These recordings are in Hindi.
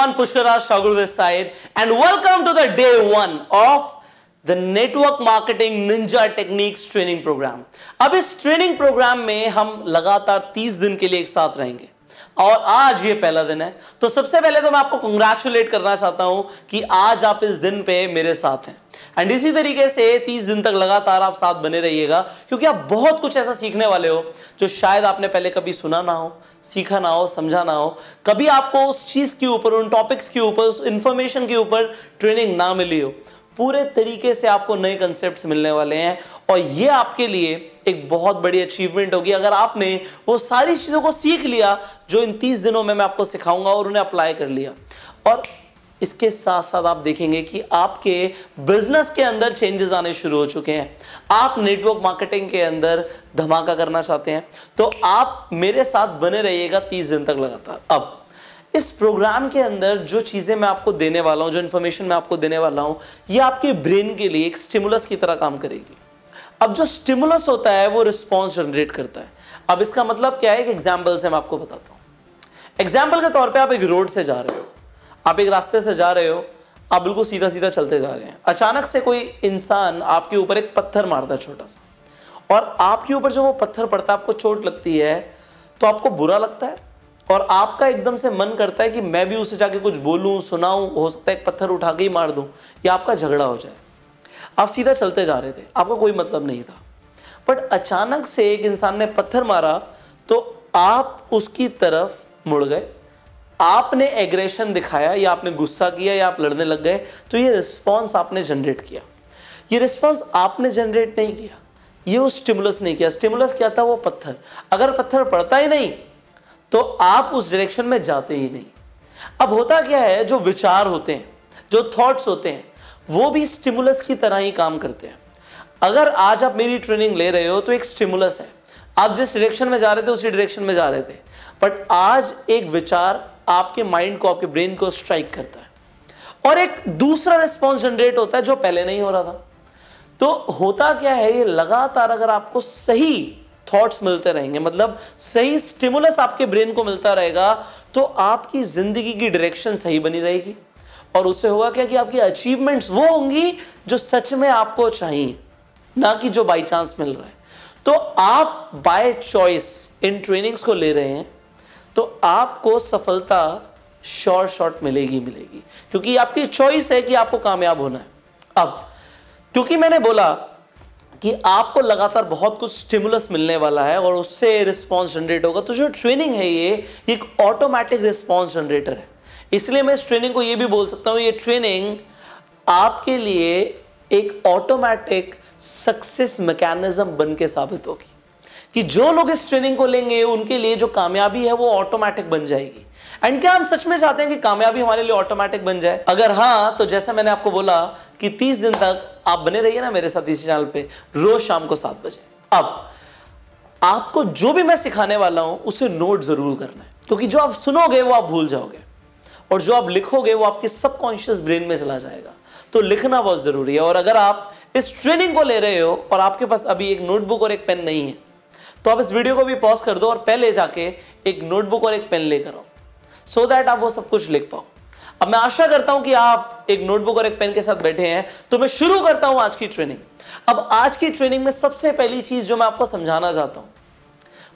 everyone, Pushkaraj Shagur this side and welcome to the day 1 of the Network Marketing Ninja Techniques Training Program। अब इस ट्रेनिंग प्रोग्राम में हम लगातार 30 दिन के लिए एक साथ रहेंगे और आज ये पहला दिन है। तो सबसे पहले तो मैं आपको कंग्रेचुलेट करना चाहता हूं कि आज आप इस दिन पे मेरे साथ हैं एंड इसी तरीके से 30 दिन तक लगातार आप साथ बने रहिएगा, क्योंकि आप बहुत कुछ ऐसा सीखने वाले हो जो शायद आपने पहले कभी सुना ना हो, सीखा ना हो, समझा ना हो, कभी आपको उस चीज के ऊपर, उन टॉपिक्स के ऊपर, उस इंफॉर्मेशन के ऊपर ट्रेनिंग ना मिली हो। पूरे तरीके से आपको नए कंसेप्ट्स मिलने वाले हैं और ये आपके लिए एक बहुत बड़ी अचीवमेंट होगी अगर आपने वो सारी चीजों को सीख लिया जो इन 30 दिनों में मैं आपको सिखाऊंगा और उन्हें अप्लाई कर लिया। और इसके साथ साथ आप देखेंगे कि आपके बिजनेस के अंदर चेंजेस आने शुरू हो चुके हैं। आप नेटवर्क मार्केटिंग के अंदर धमाका करना चाहते हैं तो आप मेरे साथ बने रहिएगा 30 दिन तक लगातार। अब इस प्रोग्राम के अंदर जो चीजें मैं आपको देने वाला हूं, जो इन्फॉर्मेशन मैं आपको देने वाला हूं, ये आपके ब्रेन के लिए एक स्टिमुलस की तरह काम करेगी। अब जो स्टिमुलस होता है वो रिस्पॉन्स जनरेट करता है। अब इसका मतलब क्या है, एक एग्जाम्पल से मैं आपको बताता हूं। एग्जाम्पल के तौर पे आप एक रोड से जा रहे हो, आप एक रास्ते से जा रहे हो, आप बिल्कुल सीधा सीधा चलते जा रहे हैं। अचानक से कोई इंसान आपके ऊपर एक पत्थर मारता है छोटा सा, और आपके ऊपर जो वो पत्थर पड़ता है, आपको चोट लगती है तो आपको बुरा लगता है और आपका एकदम से मन करता है कि मैं भी उसे जाके कुछ बोलूं, सुनाऊं, हो सकता है एक पत्थर उठा के ही मार दूं या आपका झगड़ा हो जाए। आप सीधा चलते जा रहे थे, आपको कोई मतलब नहीं था, बट अचानक से एक इंसान ने पत्थर मारा तो आप उसकी तरफ मुड़ गए, आपने एग्रेशन दिखाया या आपने गुस्सा किया या आप लड़ने लग गए। तो ये रिस्पॉन्स आपने जनरेट किया। ये रिस्पॉन्स आपने जनरेट नहीं किया, ये उस स्टिमुलस ने किया। स्टिमुलस क्या था? वो पत्थर। अगर पत्थर पड़ता ही नहीं तो आप उस डायरेक्शन में जाते ही नहीं। अब होता क्या है, जो विचार होते हैं, जो थॉट्स होते हैं, वो भी स्टिमुलस की तरह ही काम करते हैं। अगर आज आप मेरी ट्रेनिंग ले रहे हो तो एक स्टिमुलस है, आप जिस डायरेक्शन में जा रहे थे उसी डायरेक्शन में जा रहे थे, बट आज एक विचार आपके माइंड को, आपके ब्रेन को स्ट्राइक करता है और एक दूसरा रिस्पॉन्स जनरेट होता है जो पहले नहीं हो रहा था। तो होता क्या है, ये लगातार अगर आपको सही थॉट्स मिलते रहेंगे, मतलब सही स्टिमुलस आपके ब्रेन को मिलता रहेगा, तो आपकी जिंदगी की डायरेक्शन सही बनी रहेगी। और उससे होगा क्या कि आपकी अचीवमेंट्स वो होंगी जो सच में आपको चाहिए, ना कि जो बाई चांस मिल रहा है। तो आप बाय चॉइस इन ट्रेनिंग्स को ले रहे हैं तो आपको सफलता शॉर्ट मिलेगी, क्योंकि आपकी चॉइस है कि आपको कामयाब होना है। अब क्योंकि मैंने बोला कि आपको लगातार बहुत कुछ स्टिमुलस मिलने वाला है और उससे रिस्पॉन्स जनरेट होगा, तो जो ट्रेनिंग है ये एक ऑटोमेटिक रिस्पॉन्स जनरेटर है। इसलिए मैं इस ट्रेनिंग को ये भी बोल सकता हूं, ये ट्रेनिंग आपके लिए एक ऑटोमेटिक सक्सेस मैकेनिज्म बन के साबित होगी कि जो लोग इस ट्रेनिंग को लेंगे उनके लिए जो कामयाबी है वो ऑटोमेटिक बन जाएगी। एंड क्या हम सच में चाहते हैं कि कामयाबी हमारे लिए ऑटोमेटिक बन जाए? अगर हाँ, तो जैसे मैंने आपको बोला कि 30 दिन तक आप बने रहिए ना मेरे साथ इसी चैनल पे, रोज शाम को 7 बजे। अब आपको जो भी मैं सिखाने वाला हूं उसे नोट जरूर करना है, क्योंकि जो आप सुनोगे वो आप भूल जाओगे और जो आप लिखोगे वो आपके सबकॉन्शियस ब्रेन में चला जाएगा। तो लिखना बहुत जरूरी है। और अगर आप इस ट्रेनिंग को ले रहे हो और आपके पास अभी एक नोटबुक और एक पेन नहीं है, तो आप इस वीडियो को भी पॉज कर दो और पहले जाके एक नोटबुक और एक पेन लेकर आओ, सो दैट आप वो सब कुछ लिख पाओ। अब मैं आशा करता हूं कि आप एक नोटबुक और एक पेन के साथ बैठे हैं, तो मैं शुरू करता हूं आज की ट्रेनिंग। अब आज की ट्रेनिंग में सबसे पहली चीज जो मैं आपको समझाना चाहता हूं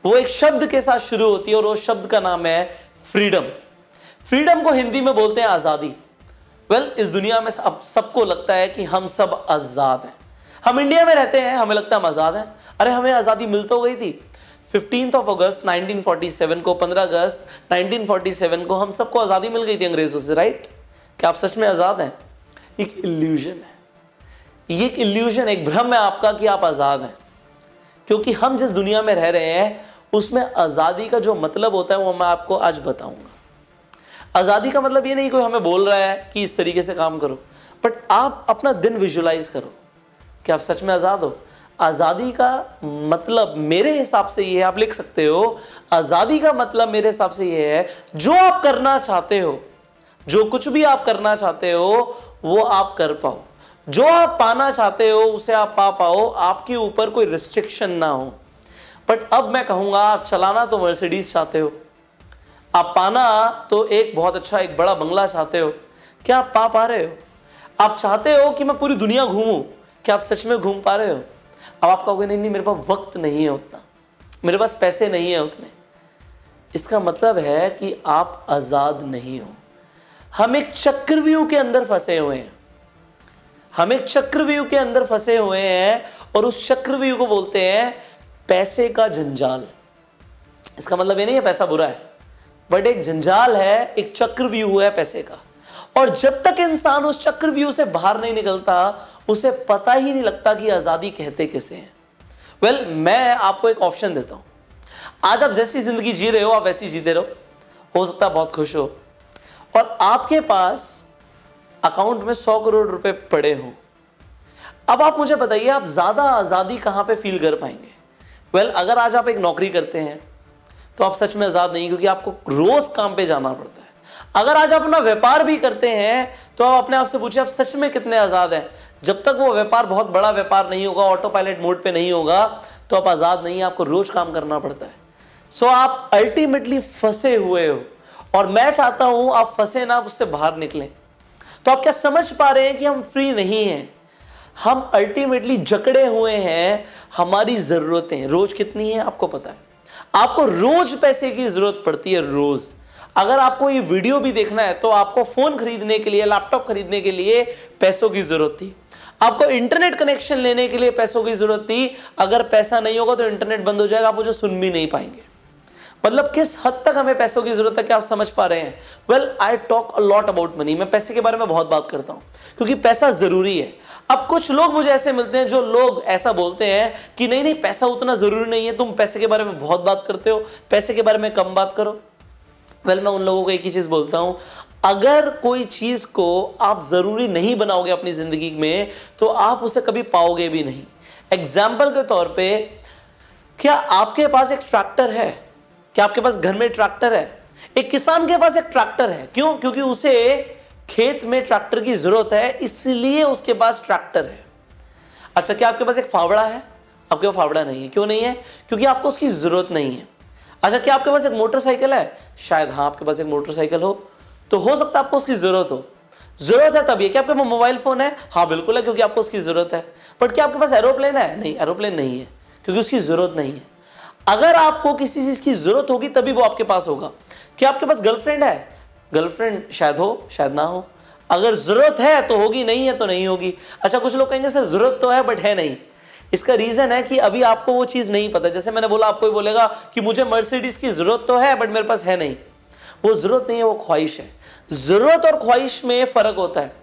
वो एक शब्द के साथ शुरू होती है और वो शब्द का नाम है फ्रीडम। फ्रीडम को हिंदी में बोलते हैं आजादी। इस दुनिया में अब सबको लगता है कि हम सब आजाद हैं। हम इंडिया में रहते हैं, हमें लगता है हम आजाद हैं। अरे हमें आजादी मिल तो गई थी 15 अगस्त 1947 को, 15 अगस्त 1947 को हम सबको आजादी मिल गई थी अंग्रेजों से, राइट? क्या आप सच में आजाद हैं? एक इल्यूजन है, ये एक इल्यूजन, एक भ्रम है आपका कि आप आजाद हैं, क्योंकि हम जिस दुनिया में रह रहे हैं उसमें आजादी का जो मतलब होता है वो मैं आपको आज बताऊंगा। आजादी का मतलब ये नहीं कोई हमें बोल रहा है कि इस तरीके से काम करो, बट आप अपना दिन विजुलाइज करो कि आप सच में आजाद हो। आजादी का मतलब मेरे हिसाब से ये है, आप लिख सकते हो, आजादी का मतलब मेरे हिसाब से ये है जो आप करना चाहते हो, जो कुछ भी आप करना चाहते हो वो आप कर पाओ, जो आप पाना चाहते हो उसे आप पा पाओ, आपके ऊपर कोई रिस्ट्रिक्शन ना हो। बट अब मैं कहूंगा, आप चलाना तो मर्सिडीज चाहते हो, आप पाना तो एक बहुत अच्छा एक बड़ा बंगला चाहते हो, क्या आप पा रहे हो? आप चाहते हो कि मैं पूरी दुनिया घूमूं, क्या आप सच में घूम पा रहे हो? अब आप कहोगे नहीं मेरे पास वक्त नहीं है उतना, मेरे पास पैसे नहीं है उतने। इसका मतलब है कि आप आजाद नहीं हो। हम एक चक्रव्यूह के अंदर फंसे हुए हैं, हम एक चक्रव्यूह के अंदर फंसे हुए हैं और उस चक्रव्यूह को बोलते हैं पैसे का जंजाल। इसका मतलब ये नहीं है पैसा बुरा है, बट एक जंजाल है, एक चक्रव्यूह है पैसे का। और जब तक इंसान उस चक्रव्यूह से बाहर नहीं निकलता उसे पता ही नहीं लगता कि आजादी कहते किसे हैं। वेल, मैं आपको एक ऑप्शन देता हूं। आज आप जैसी जिंदगी जी रहे हो आप वैसी जीते रहो, हो सकता है बहुत खुश हो और आपके पास अकाउंट में 100 करोड़ रुपए पड़े हो। अब आप मुझे बताइए आप ज्यादा आजादी कहां पे फील कर पाएंगे? वेल, अगर आज आप एक नौकरी करते हैं तो आप सच में आजाद नहीं, क्योंकि आपको रोज काम पे जाना पड़ता है। अगर आज आप अपना व्यापार भी करते हैं तो आप अपने आप से पूछिए आप सच में कितने आजाद हैं? जब तक वो व्यापार बहुत बड़ा व्यापार नहीं होगा, ऑटो पायलट मोड पे नहीं होगा, तो आप आजाद नहीं है, आपको रोज काम करना पड़ता है। सो आप अल्टीमेटली फंसे हुए हो और मैं चाहता हूं आप फंसे ना, उससे बाहर निकलें। तो आप क्या समझ पा रहे हैं कि हम फ्री नहीं हैं, हम अल्टीमेटली जकड़े हुए हैं। हमारी जरूरतें रोज कितनी है आपको पता है, आपको रोज पैसे की जरूरत पड़ती है, रोज। अगर आपको ये वीडियो भी देखना है तो आपको फोन खरीदने के लिए, लैपटॉप खरीदने के लिए पैसों की जरूरत थी, आपको इंटरनेट कनेक्शन लेने के लिए पैसों की जरूरत थी। अगर पैसा नहीं होगा तो इंटरनेट बंद हो जाएगा, आप मुझे सुन भी नहीं पाएंगे। मतलब किस हद तक हमें पैसों की जरूरत है, क्या आप समझ पा रहे हैं? Well, I talk a lot about money. मैं पैसे के बारे में बहुत बात करता हूं क्योंकि पैसा जरूरी है। अब कुछ लोग मुझे ऐसे मिलते हैं जो लोग ऐसा बोलते हैं कि नहीं नहीं पैसा उतना जरूरी नहीं है, तुम पैसे के बारे में बहुत बात करते हो, पैसे के बारे में कम बात करो। वेल, मैं उन लोगों को एक ही चीज बोलता हूं, अगर कोई चीज को आप जरूरी नहीं बनाओगे अपनी जिंदगी में तो आप उसे कभी पाओगे भी नहीं। एग्जाम्पल के तौर पे, क्या आपके पास एक ट्रैक्टर है? क्या आपके पास घर में ट्रैक्टर है? एक किसान के पास एक ट्रैक्टर है, क्यों? क्योंकि उसे खेत में ट्रैक्टर की जरूरत है, इसलिए उसके पास ट्रैक्टर है। अच्छा, क्या आपके पास एक फावड़ा है? आपके पास फावड़ा नहीं है, क्यों नहीं है? क्योंकि आपको उसकी जरूरत नहीं है। अच्छा, क्या आपके पास एक मोटरसाइकिल है? शायद हाँ, आपके पास एक मोटरसाइकिल हो, तो हो सकता है आपको उसकी जरूरत हो। जरूरत है तभी। क्या आपके पास मोबाइल फोन है? हाँ बिल्कुल है, क्योंकि आपको उसकी जरूरत है। बट क्या आपके पास एरोप्लेन है? नहीं, एरोप्लेन नहीं है, क्योंकि उसकी जरूरत नहीं है। अगर आपको किसी चीज की जरूरत होगी तभी वो आपके पास होगा। क्या आपके पास गर्लफ्रेंड है? गर्लफ्रेंड शायद हो, शायद ना हो। अगर जरूरत है तो होगी, नहीं है तो नहीं होगी। अच्छा, कुछ लोग कहेंगे सर जरूरत तो है बट है नहीं। इसका रीजन है कि अभी आपको वो चीज नहीं पता। जैसे मैंने बोला, आपको बोलेगा कि मुझे मर्सिडीज की जरूरत तो है बट मेरे पास है नहीं। वो जरूरत नहीं है, वो ख्वाहिश है। जरूरत और ख्वाहिश में फर्क होता है।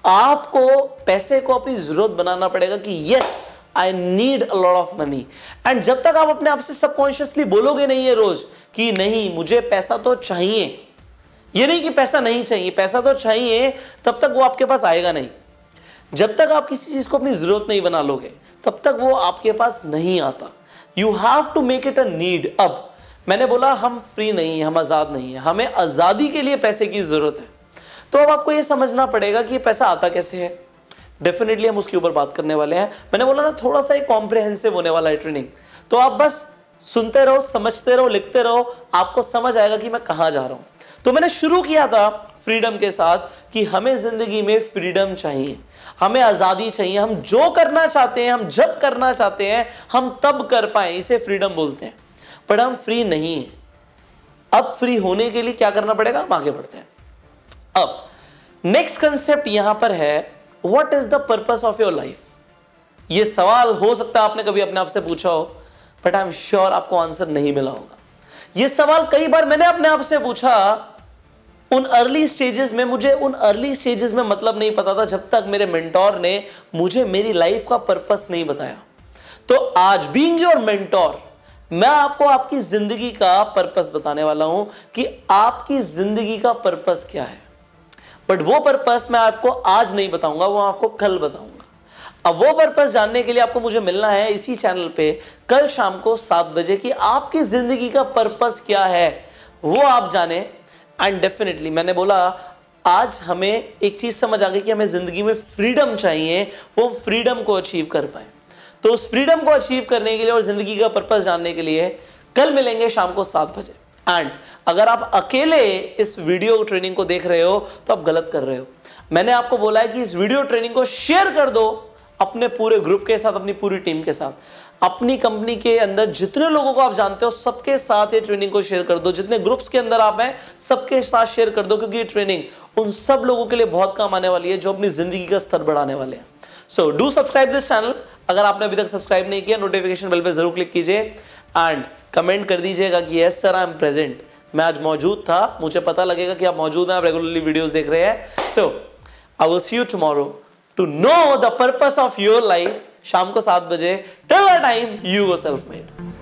आपको पैसे को अपनी जरूरत बनाना पड़ेगा कि yes I need a lot of money. And जब तक आप अपने आप से सबकॉन्शियसली बोलोगे नहीं है रोज कि नहीं मुझे पैसा तो चाहिए, ये नहीं कि पैसा नहीं चाहिए, पैसा तो चाहिए, तब तक वो आपके पास आएगा नहीं। जब तक आप किसी चीज को अपनी जरूरत नहीं बना लोगे तब तक वो आपके पास नहीं आता। You have to make it a need. अब मैंने बोला हम फ्री नहीं है, हम आजाद नहीं है, हमें आजादी के लिए पैसे की जरूरत है। तो अब आपको ये समझना पड़ेगा कि ये पैसा आता कैसे है। डेफिनेटली हम उसके ऊपर बात करने वाले हैं। मैंने बोला ना थोड़ा सा एक कॉम्प्रिहेंसिव होने वाला है ट्रेनिंग, तो आप बस सुनते रहो, समझते रहो, लिखते रहो, आपको समझ आएगा कि मैं कहां जा रहा हूं। तो मैंने शुरू किया था फ्रीडम के साथ कि हमें जिंदगी में फ्रीडम चाहिए, हमें आजादी चाहिए। हम जो करना चाहते हैं, हम जब करना चाहते हैं, हम तब कर पाए, इसे फ्रीडम बोलते हैं। पर हम फ्री नहीं है। अब फ्री होने के लिए क्या करना पड़ेगा, हम आगे बढ़ते हैं। अब नेक्स्ट कंसेप्ट यहां पर है, what is the purpose of your life. यह सवाल हो सकता है आपने कभी अपने आप से पूछा हो, बट आई एम श्योर आपको आंसर नहीं मिला होगा। यह सवाल कई बार मैंने अपने आप से पूछा उन अर्ली स्टेजेस में। मुझे उन अर्ली स्टेजेस में मतलब नहीं पता था जब तक मेरे मेंटोर ने मुझे मेरी लाइफ का पर्पस नहीं बताया। तो आज बीइंग योर मेंटोर, मैं आपको आपकी जिंदगी का पर्पस बताने वाला हूं कि आपकी जिंदगी का पर्पस क्या है। बट वो पर्पस मैं आपको आज नहीं बताऊंगा, वो आपको कल बताऊंगा। अब वो पर्पस जानने के लिए आपको मुझे मिलना है इसी चैनल पे कल शाम को 7 बजे कि आपकी जिंदगी का पर्पस क्या है वो आप जाने। एंड डेफिनेटली मैंने बोला आज हमें एक चीज समझ आ गई कि हमें जिंदगी में फ्रीडम चाहिए, वो फ्रीडम को अचीव कर पाए। तो उस फ्रीडम को अचीव करने के लिए और जिंदगी का पर्पस जानने के लिए कल मिलेंगे शाम को 7 बजे। एंड अगर आप अकेले इस वीडियो ट्रेनिंग को देख रहे हो तो आप गलत कर रहे हो। मैंने आपको बोला है कि इस वीडियो ट्रेनिंग को शेयर कर दो अपने पूरे ग्रुप के साथ, अपनी पूरी टीम के साथ, अपनी कंपनी के अंदर जितने लोगों को आप जानते हो सबके साथ ये ट्रेनिंग को शेयर कर दो। जितने ग्रुप्स के अंदर आप हैं सबके साथ शेयर कर दो, क्योंकि ये ट्रेनिंग उन सब लोगों के लिए बहुत काम आने वाली है जो अपनी जिंदगी का स्तर बढ़ाने वाले हैं। So do subscribe this channel. अगर आपने अभी तक सब्सक्राइब नहीं किया, नोटिफिकेशन बेल पे जरूर क्लिक कीजिए एंड कमेंट कर दीजिएगा कि yes sir I am present, मैं आज मौजूद था। मुझे पता लगेगा कि आप मौजूद हैं, आप रेगुलरली वीडियोस देख रहे हैं। So I will see you tomorrow to know the purpose of your life. शाम को 7 बजे, till the time you go self made.